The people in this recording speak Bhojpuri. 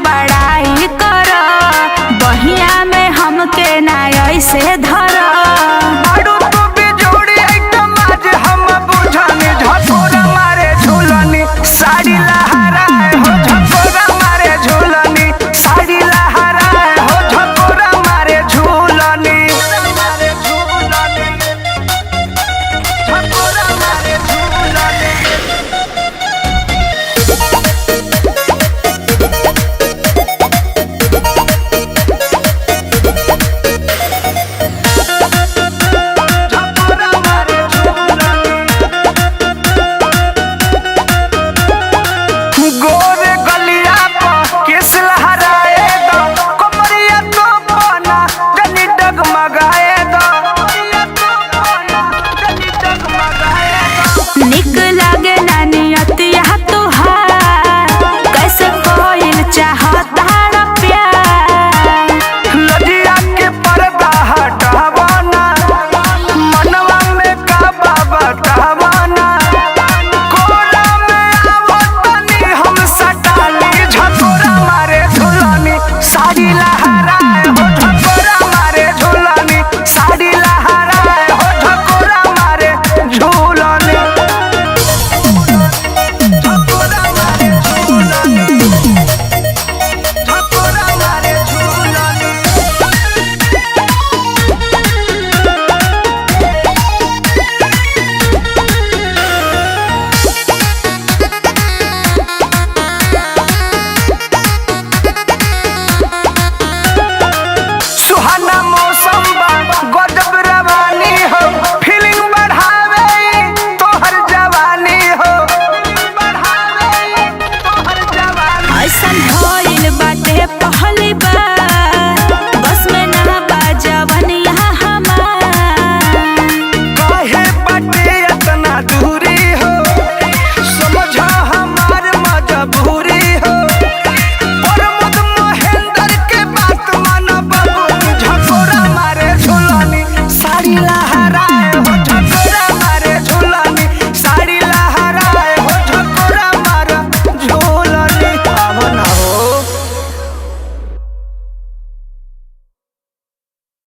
बड़ाई कर, बहिया में हमके ना ऐसे धर। साड़ी लहराए हो झकोरा मारे झूलनी, साड़ी लहराए हो झकोरा मारे झूलनी, झकोरा मारे झूलनी। गोरे गलिया पर किस लहराए दो, कमरिया तो बना जनी डगमगाए दो, जनी डगमगाए दो। निक लागे ना नियतिया तुहार, कैसे कोई चाहता रा प्यार। लजिया के पर्दा हटावाना, मनवा में काबा बतावाना, कोला में आवतनी हम सटाली, झकोरा मारे झूलनी, साड़ी लहराए हो झकोरा मारे झूलनी, साड़ी लहराए हो झकोरा मारे झूलनी, झकोरा मारे झूलनी, झकोरा मारे झूलनी। सुहाना मौसम बा गजब रवानी हो, फीलिंग बढ़ावे तोहर जवानी हो, बढ़ावे तोहर जवानी। ऐसन भइल बाटे पहल